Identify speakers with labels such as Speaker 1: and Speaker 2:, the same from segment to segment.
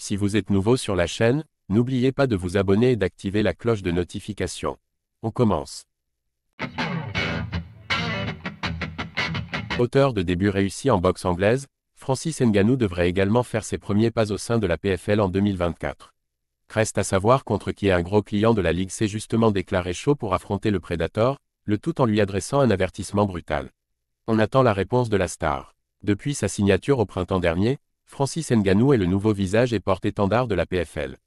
Speaker 1: Si vous êtes nouveau sur la chaîne, n'oubliez pas de vous abonner et d'activer la cloche de notification. On commence. Auteur de débuts réussis en boxe anglaise, Francis Ngannou devrait également faire ses premiers pas au sein de la PFL en 2024. Reste à savoir contre qui un gros client de la Ligue s'est justement déclaré chaud pour affronter le Predator, le tout en lui adressant un avertissement brutal. On attend la réponse de la star. Depuis sa signature au printemps dernier, Francis Ngannou est le nouveau visage et porte-étendard de la PFL.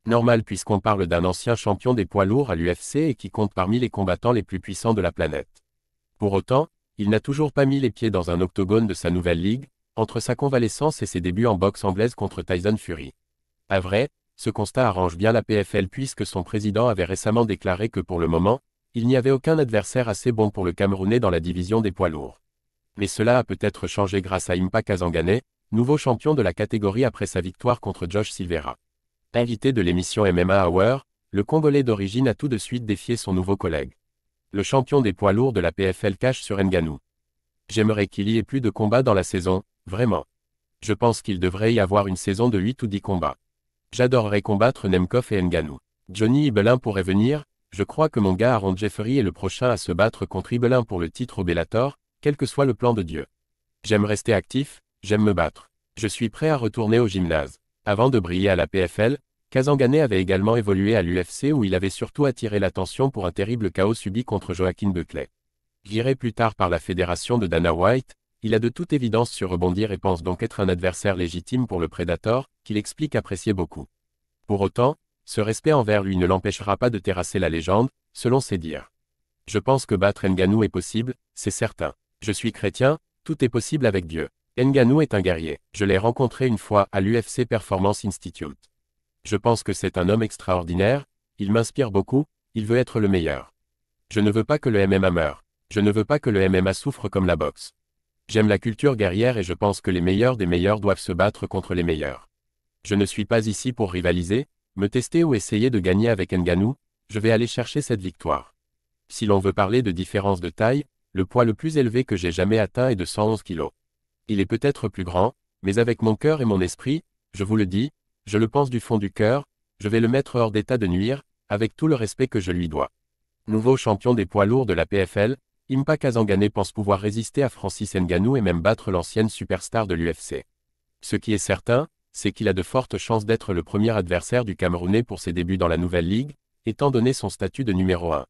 Speaker 1: Normal puisqu'on parle d'un ancien champion des poids lourds à l'UFC et qui compte parmi les combattants les plus puissants de la planète. Pour autant, il n'a toujours pas mis les pieds dans un octogone de sa nouvelle ligue, entre sa convalescence et ses débuts en boxe anglaise contre Tyson Fury. À vrai, ce constat arrange bien la PFL puisque son président avait récemment déclaré que pour le moment, il n'y avait aucun adversaire assez bon pour le Camerounais dans la division des poids lourds. Mais cela a peut-être changé grâce à Impa Kasanganay, nouveau champion de la catégorie après sa victoire contre Josh Silveira. Invité de l'émission MMA Hour, le Congolais d'origine a tout de suite défié son nouveau collègue. Le champion des poids lourds de la PFL cache sur Ngannou. J'aimerais qu'il y ait plus de combats dans la saison, vraiment. Je pense qu'il devrait y avoir une saison de 8 ou 10 combats. J'adorerais combattre Nemkov et Ngannou. Johnny Ibelin pourrait venir, je crois que mon gars Aaron Jeffery est le prochain à se battre contre Ibelin pour le titre au Bellator, quel que soit le plan de Dieu. J'aime rester actif, j'aime me battre. Je suis prêt à retourner au gymnase. Avant de briller à la PFL, Kasanganay avait également évolué à l'UFC où il avait surtout attiré l'attention pour un terrible chaos subi contre Joaquin Buckley. Viré plus tard par la fédération de Dana White, il a de toute évidence su rebondir et pense donc être un adversaire légitime pour le Predator, qu'il explique apprécier beaucoup. Pour autant, ce respect envers lui ne l'empêchera pas de terrasser la légende, selon ses dires. Je pense que battre Ngannou est possible, c'est certain. Je suis chrétien, tout est possible avec Dieu. Ngannou est un guerrier. Je l'ai rencontré une fois à l'UFC Performance Institute. Je pense que c'est un homme extraordinaire, il m'inspire beaucoup, il veut être le meilleur. Je ne veux pas que le MMA meure. Je ne veux pas que le MMA souffre comme la boxe. J'aime la culture guerrière et je pense que les meilleurs des meilleurs doivent se battre contre les meilleurs. Je ne suis pas ici pour rivaliser, me tester ou essayer de gagner avec Ngannou, je vais aller chercher cette victoire. Si l'on veut parler de différence de taille, le poids le plus élevé que j'ai jamais atteint est de 111 kg. Il est peut-être plus grand, mais avec mon cœur et mon esprit, je vous le dis, je le pense du fond du cœur, je vais le mettre hors d'état de nuire, avec tout le respect que je lui dois. Nouveau champion des poids lourds de la PFL, Impa Kasanganay pense pouvoir résister à Francis Ngannou et même battre l'ancienne superstar de l'UFC. Ce qui est certain, c'est qu'il a de fortes chances d'être le premier adversaire du Camerounais pour ses débuts dans la nouvelle ligue, étant donné son statut de numéro 1.